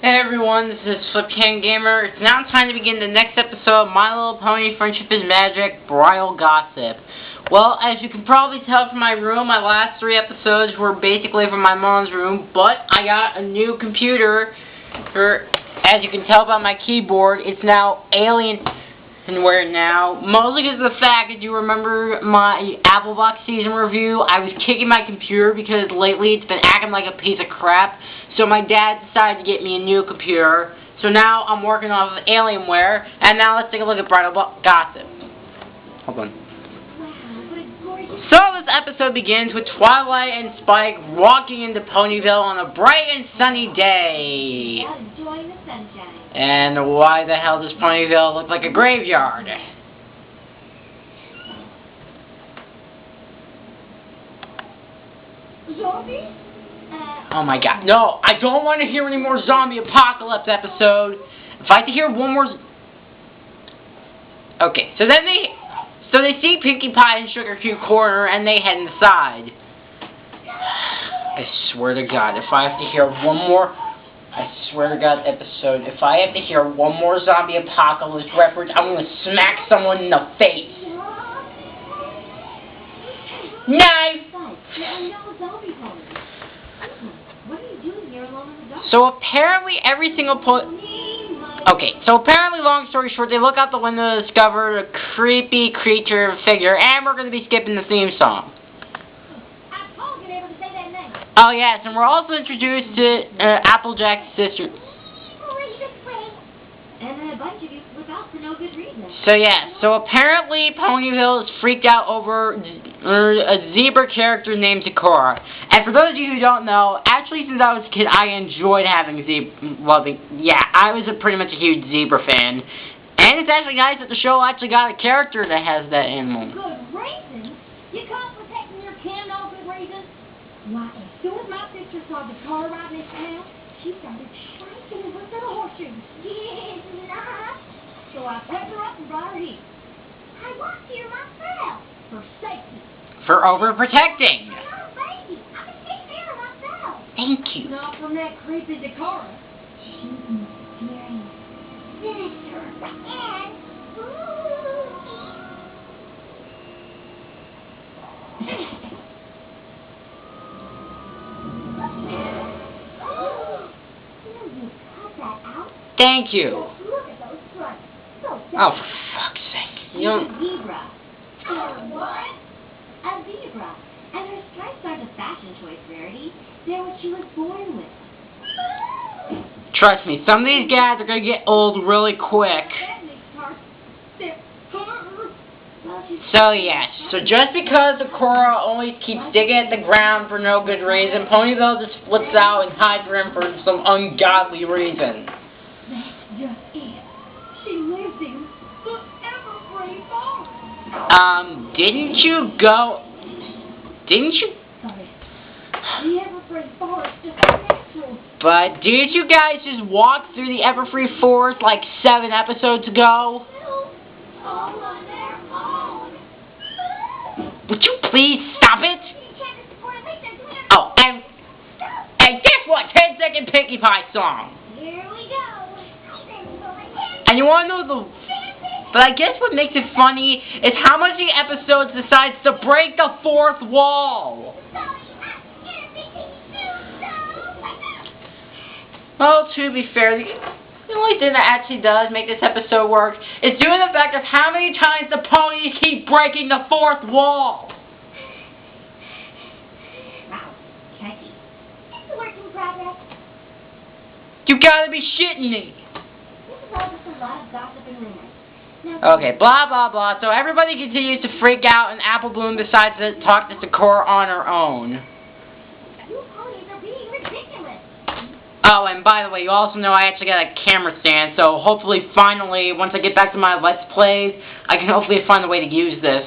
Hey everyone, this is Flipcan Gamer. It's now time to begin the next episode of My Little Pony Friendship is Magic, Bridle Gossip. Well, as you can probably tell from my room, my last 3 episodes were basically from my mom's room, but I got a new computer as you can tell by my keyboard, it's now Alienware now. Mostly because of the fact that you remember my Apple Box season review, I was kicking my computer because lately it's been acting like a piece of crap. So my dad decided to get me a new computer. So now I'm working off of Alienware. And now let's take a look at Bridle Gossip. Hold on. So this episode begins with Twilight and Spike walking into Ponyville on a bright and sunny day. Enjoying the sunshine. And why the hell does Ponyville look like a graveyard? Zombies? Oh my god. No, I don't want to hear any more zombie apocalypse episode. If I have to hear one more... Okay, so they see Pinkie Pie in Sugar Cube Corner and they head inside. I swear to God, if I have to hear one more... I swear to God episode, if I have to hear one more zombie apocalypse reference, I'm going to smack someone in the face. Knife! What are you doing here alone in the dark? So apparently every single long story short, they look out the window to discover a creepy creature figure, and we're going to be skipping the theme song. I told you never to say that name. Oh yes, and we're also introduced to Applejack's sister. And a bunch of you look out for no good reason. So yeah, so apparently Ponyville is freaked out over a zebra character named Zecora. And for those of you who don't know, actually since I was a kid, I enjoyed having I was pretty much a huge zebra fan. And it's actually nice that the show actually got a character that has that animal. Good reason? You call protecting your kin no good reason? Why, as soon as my sister saw the car riding in town, she started shrieking and went to the horseshoes. Yes, not. So I picked her up and brought her here. I walked here myself for safety. For overprotecting. I'm a baby. I can take care of myself. Thank you. Not from that creepy Zecora. She's mysterious, sinister, and Thank you. Look at those stripes. So Oh, for fuck's sake. You don't... a zebra. What? A zebra. And her stripes aren't a fashion choice rarity. They're what she was born with. Trust me, some of these guys are going to get old really quick. So yes, so just because Zecora always keeps digging at the ground for no good reason, Ponyville just flips out and hides for him for some ungodly reason. That's just it. She lives in the Evergreen Forest. Didn't you? Sorry. The Evergreen Forest is natural. But didn't you guys just walk through the Evergreen Forest like 7 episodes ago? All on their own. Would you please stop it? Oh, and guess what? 10-second Pinkie Pie song. Here we go. And you want to know but I guess what makes it funny is how much the episodes decides to break the 4th wall. Well, to be fair, the only thing that actually does make this episode work is due to the fact of how many times the ponies keep breaking the 4th wall. Wow, catchy. It's a work in progress. You gotta be shitting me. This is all just a lot of gossip and rumors. Okay, blah, blah, blah. So everybody continues to freak out, and Apple Bloom decides to talk to Zecora on her own. You ponies are being ridiculous. Oh, and by the way, you also know I actually got a camera stand, so hopefully, finally, once I get back to my Let's Plays, I can hopefully find a way to use this.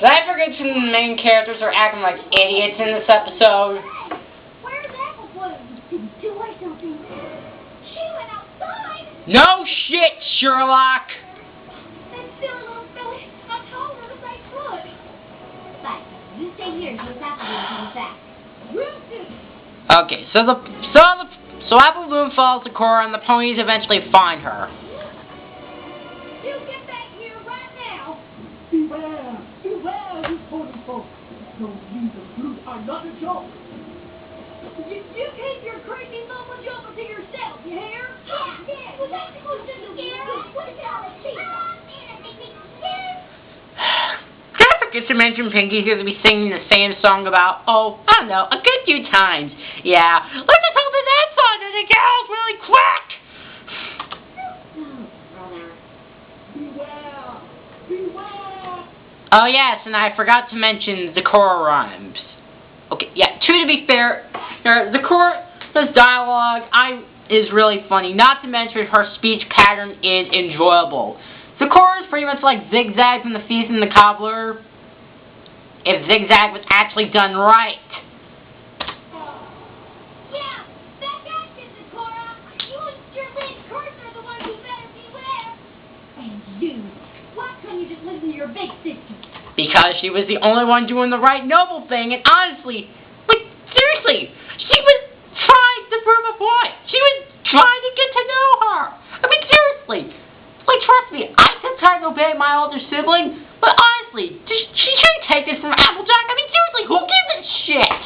Did I forget some of the main characters are acting like idiots in this episode? Where's Apple Bloom? Did you do something? She went outside. No shit, Sherlock! That silly little Billy. I told her to say good. You stay here until Applebeam comes back. Okay, so Applebeam follows Zecora and the ponies eventually find her. You get back here right now! Beware! Beware, you pony folks! Those leaves of blue are not a joke! You keep your crazy mama jumper to yourself, you hear? Yeah, was that supposed to scare us? What is all this? Can I forget to mention Pinky's going to be singing the same song about, oh, I don't know, a good few times. Yeah, let's just open that song to the gals really quick! Beware! Beware! Oh yes, and I forgot to mention Zecora rhymes. Okay, yeah, to be fair, Zecora's dialogue is really funny, not to mention her speech pattern is enjoyable. Zecora is pretty much like Zigzag from The Feast and the Cobbler, if Zigzag was actually done right. Yeah, back at you, Zecora! You and your lead curse are the ones who better beware! And you, why can't you just listen to your big sister? Because she was the only one doing the right noble thing, and honestly, like, seriously, she was trying to prove a point. She was trying to get to know her. I mean, seriously. Like, trust me, I sometimes obey my older sibling, but honestly, she shouldn't take this from Applejack. I mean, seriously, who gives a shit?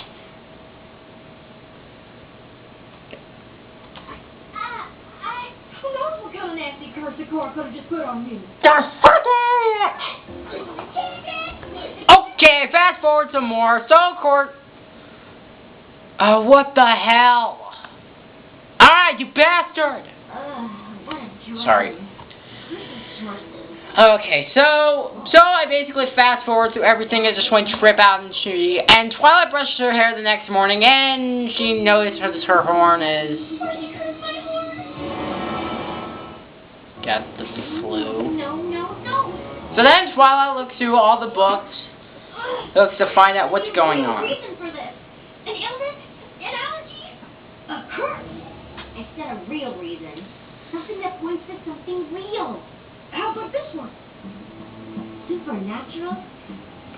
I who knows what kind of nasty curse Zecora could have just put on you? Just fuck it! Okay, fast forward some more. So, court. What the hell? Alright, you bastard! What a joy. Sorry. Okay, so I basically fast forward through everything and just went trip out and she, and Twilight brushes her hair the next morning and she notices her horn is got the flu. No. So then Twilight looks through all the books, looks to find out what's going on. There's a reason for this. An illness? An allergy? A curse? Instead of real reason. Something that points to something real. How about this one? Supernatural?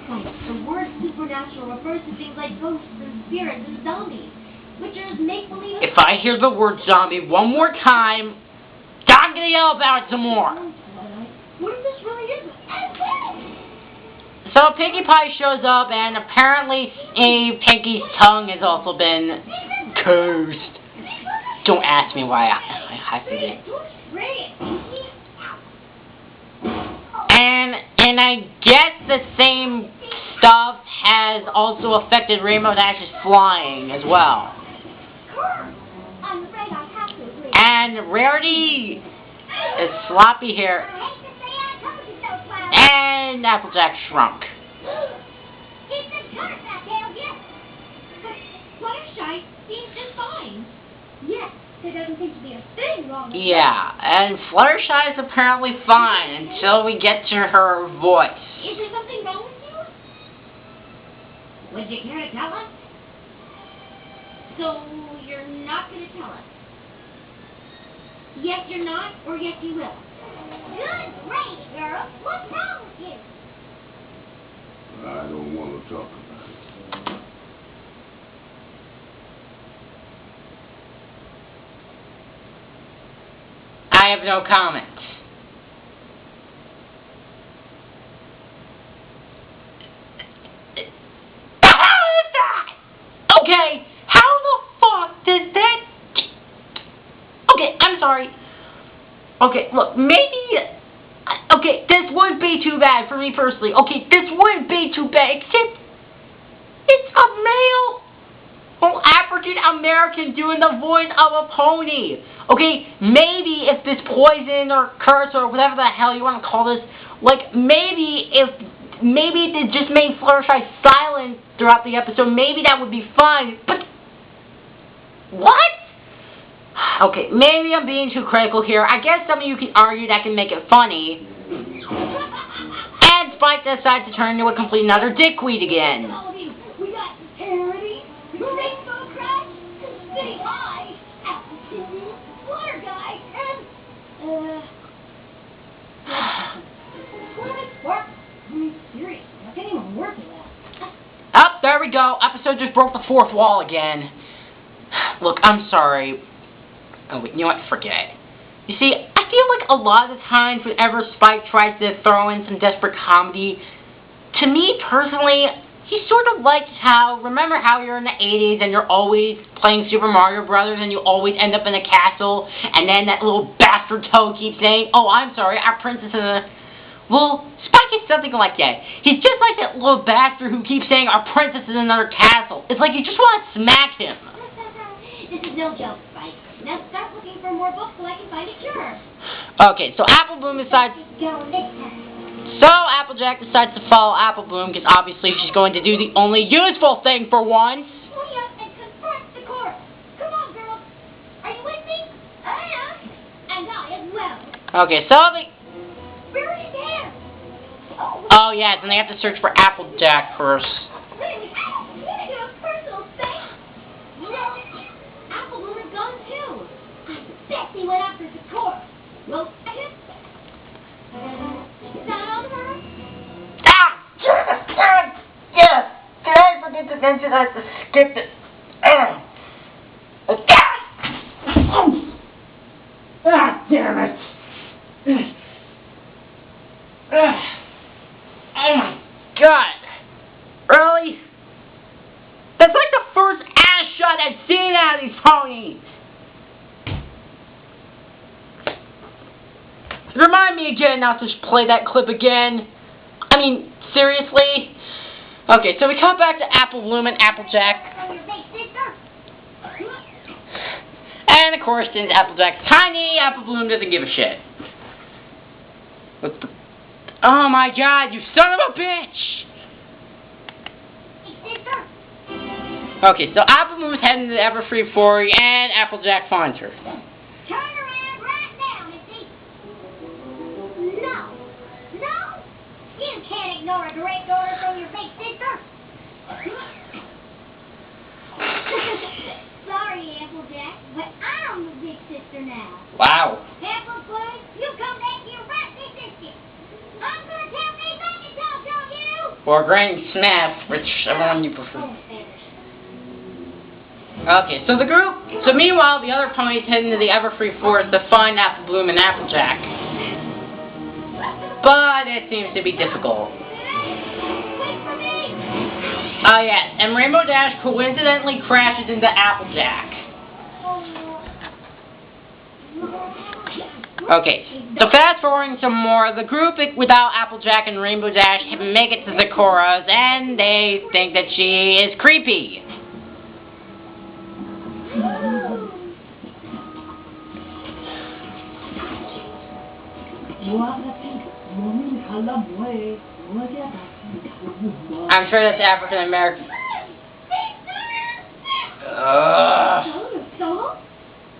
Like, the word supernatural refers to things like ghosts and spirits and zombies, which are make-believe. If I hear the word zombie one more time, I'm gonna yell about it some more. What if this really is? So Pinkie Pie shows up and apparently Pinkie's tongue has also been cursed. Don't ask me why I forget. And I guess the same stuff has also affected Rainbow Dash's flying as well. I'm afraid I have to agree. And Rarity is sloppy hair. And Applejack shrunk. It's a curse, that tail, yes. But Fluttershy seems just fine. Yes, there doesn't seem to be a thing wrong with her. Yeah, and Fluttershy is apparently fine until we get to her voice. Is there something wrong with you? Would you care to tell us? So, you're not going to tell us? Yes, you're not, or yes, you will? Good gravy, girl. What's wrong with you? I don't want to talk about it. I have no comment. How is that? Okay, how the fuck did that... Okay, I'm sorry. Okay, look, maybe... Okay, this would be too bad for me personally. Okay, this would be too bad, except... It's a male... Well, African American doing the voice of a pony. Okay, maybe if this poison or curse or whatever the hell you want to call this, like, maybe they just made Fluttershy silent throughout the episode, maybe that would be fine, but... What? Okay, maybe I'm being too critical here. I guess some of you can argue that can make it funny. And Spike decides to turn into a complete and utter dickweed again. We got Charity, Rainbow Crash, City High, Appleton, Water Guy, and, What? I'm seriously, I can't even work it out. there we go. Episode just broke the fourth wall again. Look, I'm sorry. Oh, wait, you know what? Forget. You see, I feel like a lot of the times whenever Spike tries to throw in some desperate comedy, to me personally, he sort of likes how, remember how you're in the 80s and you're always playing Super Mario Brothers and you always end up in a castle and then that little bastard Toad keeps saying, oh, I'm sorry, our princess in a... Well, Spike is something like that. He's just like that little bastard who keeps saying our princess is in another castle. It's like you just want to smack him. This is no joke, Spike. Now start looking for more books so I can find a cure. Okay, so Apple Bloom decides... Go next time. So Applejack decides to follow Apple Bloom because obviously she's going to do the only useful thing for once. Hurry up and confront Zecora. Come on, girls. Are you with me? I am. And I as well. Okay, so the... Where is there? Oh, yes, and they have to search for Applejack first. Really? I want to do a personal thing. No. Apple Bloom is gone too. I bet he went after Zecora. Well, I guess... Is that all, her? Ah! Yes! Did I forget to mention I have to skip it? Ah, damn it! Oh my god! Really? That's like the first ass shot I've seen out of these ponies! Remind me again not to play that clip again. I mean, seriously? Okay, so we come back to Apple Bloom and Applejack. And of course, since Applejack's tiny, Apple Bloom doesn't give a shit. What the... Oh my god, you son of a bitch! Okay, so Apple Bloom is heading to the Everfree Quarry, and Applejack finds her. Turn around right now, Missy. No. No? You can't ignore a direct order from your big sister. Sorry, Applejack, but I'm the big sister now. Wow. Apple Bloom, you come back here right this instant. I'm going to tell me back and talk on you. Or Granny Smith, whichever one you prefer. Okay, so the group... So meanwhile, the other ponies heading to the Everfree Forest to find Apple Bloom and Applejack. But it seems to be difficult. Oh yes, and Rainbow Dash coincidentally crashes into Applejack. Okay, so fast forwarding some more, the group without Applejack and Rainbow Dash make it to Zecora's, and they think that she is creepy. I'm sure that's African American. Song?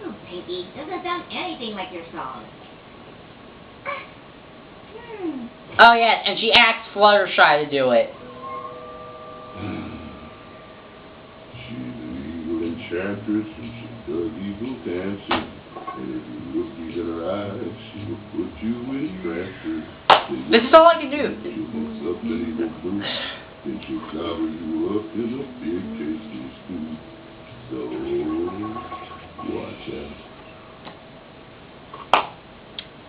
Oh, Pinky, doesn't sound anything like your song. Oh yes, and she asked Fluttershy to do it. She's an evil enchantress and she does evil dancing. And if you look deep in her eyes, she will put you in trances. This is all I can do. She'll mix up an evil fruit, then she'll gobble you up in a big tasty scoop. So, watch out.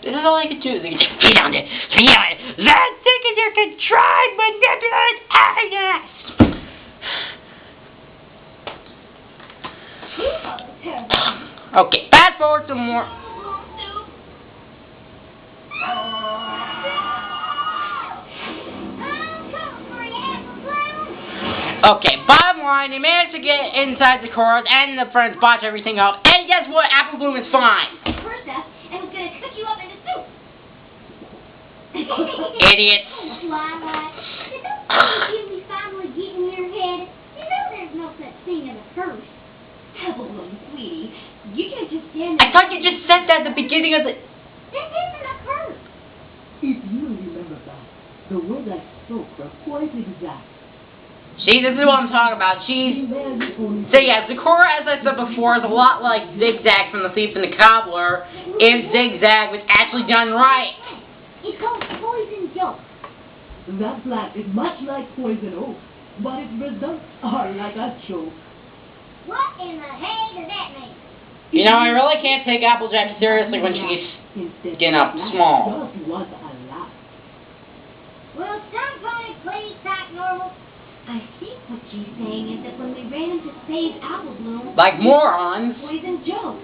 This is all I can do. Feed on it. Feed on it. That thinking you can try manipulate Agnes. Okay, fast forward some more. Okay, bottom line, they managed to get inside the cars and the friends botch everything up. And guess what? Apple Bloom is fine. First up, and was going to cook you up into soup. Idiot. Twilight, you we finally get in your head. You know there's no such thing as a curse. Apple Bloom, sweetie, you can't just stand there. I thought you just said that at the beginning of the... This isn't a curse. If you remember that, the words I spoke were quite exact. See, this is what I'm talking about. So yeah, Zecora, as I said before, is a lot like Zigzag from The Thief and the Cobbler, if Zigzag was actually done right. It's called poison joke. That plant is much like poison oak. but its results are like a joke. What in the hell does that mean? You know, I really can't take Applejack seriously when she's getting up small. Just was a laugh. Will somebody please talk normal? I think what she's saying is that when we ran into Spade's apple bloom, Like morons. poison jokes.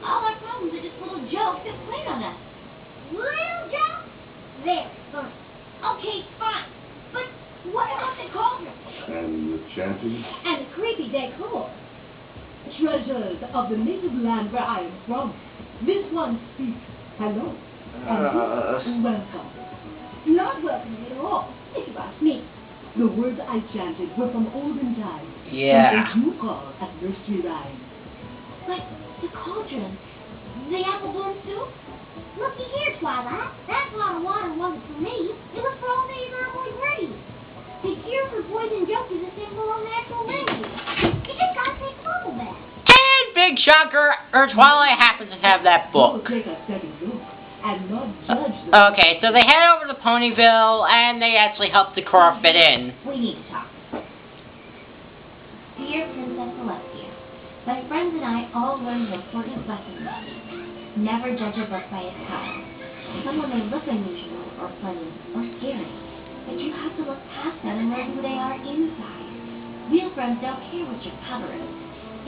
All our problems are just little jokes that played on us. Little jokes? There, fine. Okay, fine. But what about the cauldron? And the chanting? And the creepy decor? Treasures of the native land where I am from. This one speaks hello. And welcome. Not welcome at all, if you ask me. The words I chanted were from olden times. Yeah. Something you call a nursery rhyme. But the cauldron, the apple bloom soup? Looky here, Twilight. That pot of water wasn't for me. It was for all these herbal ingredients. The cure for poison joke is a simple and natural remedy. You just gotta take a bubble bath. And Big Shocker, or Twilight happens to have that book. We'll take a second look and not judge the Okay, so they head over to Ponyville, and they actually help Zecora fit in. We need to talk. Dear Princess Celestia, my friends and I all learned an important lesson this week. Never judge a book by its cover. Someone may look unusual or funny or scary, but you have to look past them and learn who they are inside. Real friends don't care what your cover is.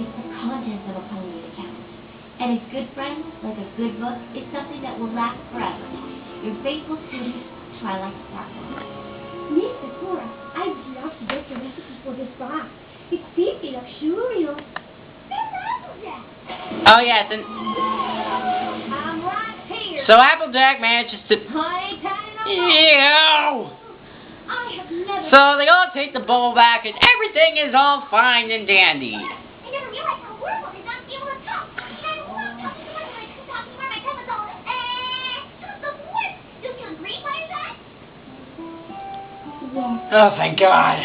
It's the contents of a pony that counts. And a good friend, like a good book, is something that will last forever. Your faithful student, Twilight Sparkle. Miss Zecora, I'd love to get the recipe for this box. It's pretty luxurious. There's Applejack. Oh, yes, and I'm right here. so Applejack manages to... I ain't telling no more. Ew! I have never... So they all take the bubble back, and everything is all fine and dandy. I never realized how horrible it is not to be able to talk. I don't want to talk to my talking where my tongue is all... the voice. Do you agree, Buttercup? Yes. Oh, thank God.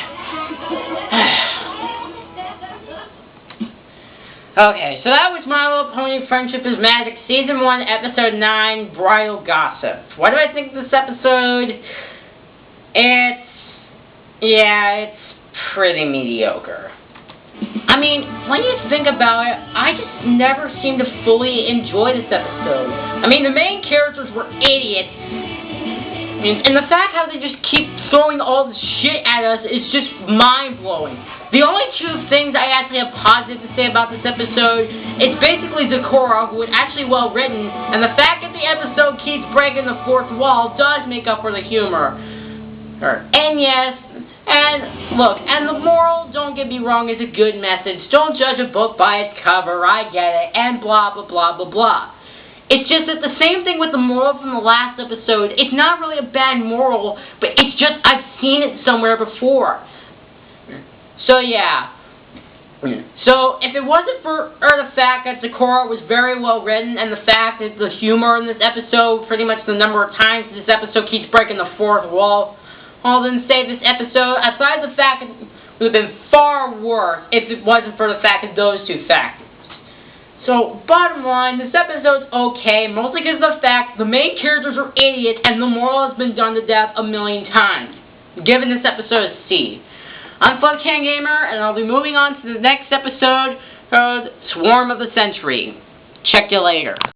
Okay, so that was My Little Pony Friendship is Magic, Season 1, Episode 9, Bridle Gossip. What do I think of this episode? It's pretty mediocre. I mean, when you think about it, I just never seem to fully enjoy this episode. I mean, the main characters were idiots. And the fact how they just keep throwing all this shit at us is just mind-blowing. The only two things I actually have positive to say about this episode is basically Zecora, who is actually well written, and the fact that the episode keeps breaking the fourth wall does make up for the humor. And yes, and look, and the moral, don't get me wrong, is a good message. Don't judge a book by its cover, I get it, and blah blah blah blah blah. It's just that the same thing with the moral from the last episode. It's not really a bad moral, but it's just I've seen it somewhere before. So yeah. So if it wasn't for the fact that Zecora was very well written, and the fact that the humor in this episode, pretty much the number of times this episode keeps breaking the fourth wall, well then say this episode, aside the fact that it would have been far worse if it wasn't for the fact of those two factors. So, bottom line, this episode's okay, mostly because of the fact the main characters are idiots and the moral has been done to death a million times. Giving this episode a C. I'm Confronting Gamer, and I'll be moving on to the next episode, Swarm of the Century. Check you later.